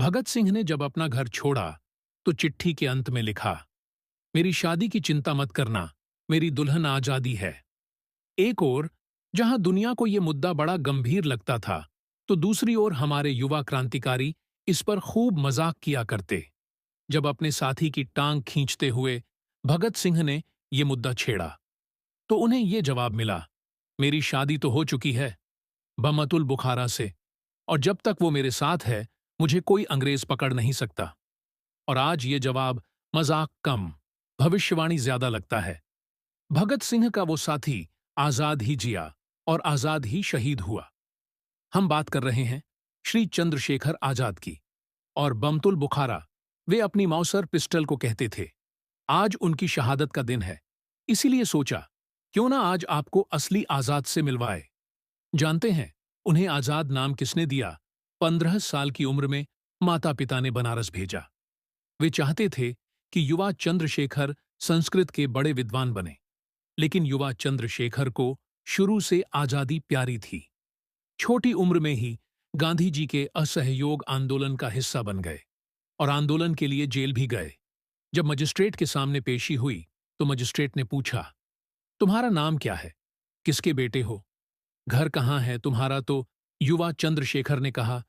भगत सिंह ने जब अपना घर छोड़ा तो चिट्ठी के अंत में लिखा, मेरी शादी की चिंता मत करना, मेरी दुल्हन आजादी है। एक ओर जहां दुनिया को यह मुद्दा बड़ा गंभीर लगता था, तो दूसरी ओर हमारे युवा क्रांतिकारी इस पर खूब मजाक किया करते। जब अपने साथी की टांग खींचते हुए भगत सिंह ने यह मुद्दा छेड़ा, तो उन्हें यह जवाब मिला, मेरी शादी तो हो चुकी है बमतुल बुखारा से, और जब तक वो मेरे साथ है मुझे कोई अंग्रेज पकड़ नहीं सकता। और आज ये जवाब मजाक कम, भविष्यवाणी ज्यादा लगता है। भगत सिंह का वो साथी आजाद ही जिया और आजाद ही शहीद हुआ। हम बात कर रहे हैं श्री चंद्रशेखर आजाद की। और बमतुल बुखारा, वे अपनी मौसर पिस्टल को कहते थे। आज उनकी शहादत का दिन है, इसीलिए सोचा क्यों ना आज आपको असली आजाद से मिलवाए। जानते हैं उन्हें आजाद नाम किसने दिया? 15 साल की उम्र में माता पिता ने बनारस भेजा। वे चाहते थे कि युवा चंद्रशेखर संस्कृत के बड़े विद्वान बने, लेकिन युवा चंद्रशेखर को शुरू से आजादी प्यारी थी। छोटी उम्र में ही गांधी जी के असहयोग आंदोलन का हिस्सा बन गए और आंदोलन के लिए जेल भी गए। जब मजिस्ट्रेट के सामने पेशी हुई तो मजिस्ट्रेट ने पूछा, तुम्हारा नाम क्या है? किसके बेटे हो? घर कहाँ है तुम्हारा? तो युवा चंद्रशेखर ने कहा,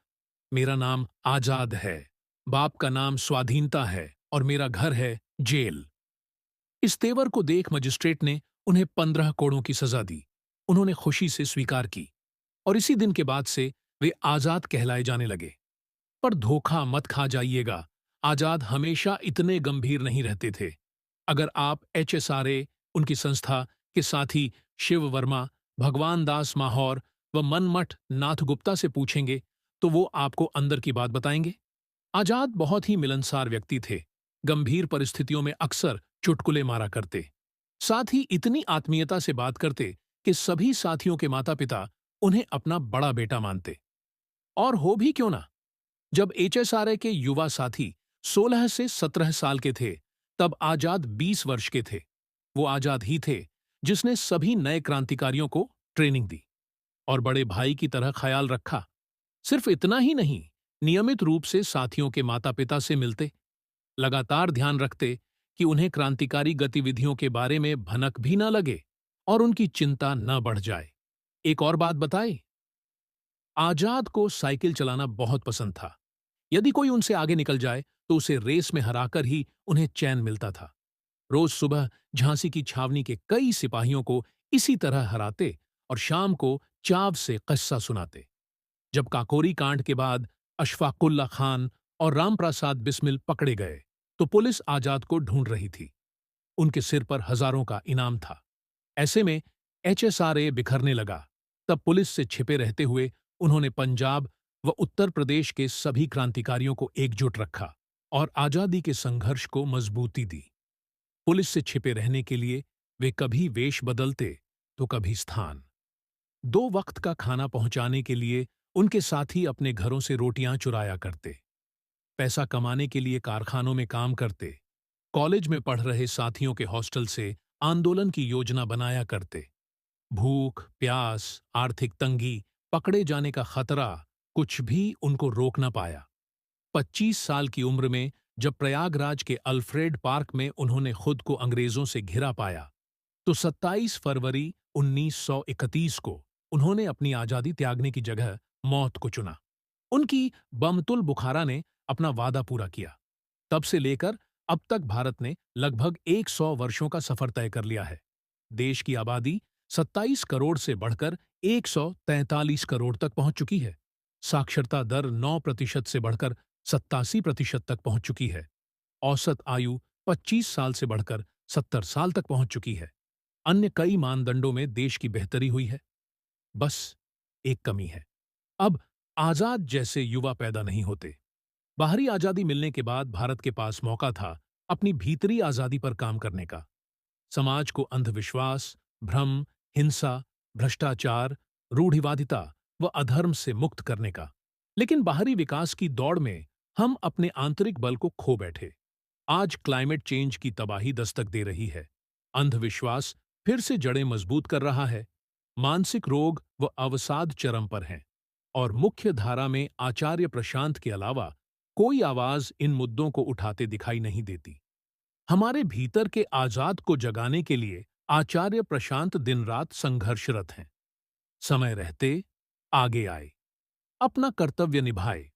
मेरा नाम आजाद है, बाप का नाम स्वाधीनता है और मेरा घर है जेल। इस तेवर को देख मजिस्ट्रेट ने उन्हें 15 कोड़ों की सजा दी। उन्होंने खुशी से स्वीकार की और इसी दिन के बाद से वे आजाद कहलाए जाने लगे। पर धोखा मत खा जाइएगा, आजाद हमेशा इतने गंभीर नहीं रहते थे। अगर आप HSRA, उनकी संस्था के साथी शिव वर्मा, भगवान दास माहौर व मनमठ नाथ गुप्ता से पूछेंगे तो वो आपको अंदर की बात बताएंगे। आजाद बहुत ही मिलनसार व्यक्ति थे। गंभीर परिस्थितियों में अक्सर चुटकुले मारा करते। साथ ही इतनी आत्मीयता से बात करते कि सभी साथियों के माता पिता उन्हें अपना बड़ा बेटा मानते। और हो भी क्यों ना, जब HSRA के युवा साथी 16 से 17 साल के थे, तब आजाद 20 वर्ष के थे। वो आजाद ही थे जिसने सभी नए क्रांतिकारियों को ट्रेनिंग दी और बड़े भाई की तरह ख्याल रखा। सिर्फ इतना ही नहीं, नियमित रूप से साथियों के माता पिता से मिलते, लगातार ध्यान रखते कि उन्हें क्रांतिकारी गतिविधियों के बारे में भनक भी न लगे और उनकी चिंता न बढ़ जाए। एक और बात बताए, आजाद को साइकिल चलाना बहुत पसंद था। यदि कोई उनसे आगे निकल जाए तो उसे रेस में हराकर ही उन्हें चैन मिलता था। रोज सुबह झांसी की छावनी के कई सिपाहियों को इसी तरह हराते और शाम को चाव से किस्सा सुनाते। जब काकोरी कांड के बाद अशफाकुल्ला खान और रामप्रसाद बिस्मिल पकड़े गए तो पुलिस आजाद को ढूंढ रही थी। उनके सिर पर हजारों का इनाम था। ऐसे में HSRA बिखरने लगा। तब पुलिस से छिपे रहते हुए उन्होंने पंजाब व उत्तर प्रदेश के सभी क्रांतिकारियों को एकजुट रखा और आजादी के संघर्ष को मजबूती दी। पुलिस से छिपे रहने के लिए वे कभी वेश बदलते तो कभी स्थान। 2 वक्त का खाना पहुंचाने के लिए उनके साथी अपने घरों से रोटियां चुराया करते। पैसा कमाने के लिए कारखानों में काम करते। कॉलेज में पढ़ रहे साथियों के हॉस्टल से आंदोलन की योजना बनाया करते। भूख, प्यास, आर्थिक तंगी, पकड़े जाने का खतरा, कुछ भी उनको रोक न पाया। 25 साल की उम्र में जब प्रयागराज के अल्फ्रेड पार्क में उन्होंने खुद को अंग्रेजों से घिरा पाया, तो 27 फरवरी 1931 को उन्होंने अपनी आजादी त्यागने की जगह मौत को चुना। उनकी बमतुल बुखारा ने अपना वादा पूरा किया। तब से लेकर अब तक भारत ने लगभग 100 वर्षों का सफर तय कर लिया है। देश की आबादी 27 करोड़ से बढ़कर 143 करोड़ तक पहुंच चुकी है। साक्षरता दर 9% से बढ़कर 87% तक पहुंच चुकी है। औसत आयु 25 साल से बढ़कर 70 साल तक पहुंच चुकी है। अन्य कई मानदंडों में देश की बेहतरी हुई है। बस एक कमी है, अब आजाद जैसे युवा पैदा नहीं होते। बाहरी आजादी मिलने के बाद भारत के पास मौका था अपनी भीतरी आजादी पर काम करने का। समाज को अंधविश्वास, भ्रम, हिंसा, भ्रष्टाचार, रूढ़िवादिता व अधर्म से मुक्त करने का। लेकिन बाहरी विकास की दौड़ में हम अपने आंतरिक बल को खो बैठे। आज क्लाइमेट चेंज की तबाही दस्तक दे रही है। अंधविश्वास फिर से जड़ें मजबूत कर रहा है। मानसिक रोग व अवसाद चरम पर हैं और मुख्य धारा में आचार्य प्रशांत के अलावा कोई आवाज इन मुद्दों को उठाते दिखाई नहीं देती। हमारे भीतर के आजाद को जगाने के लिए आचार्य प्रशांत दिन रात संघर्षरत हैं। समय रहते आगे आए, अपना कर्तव्य निभाए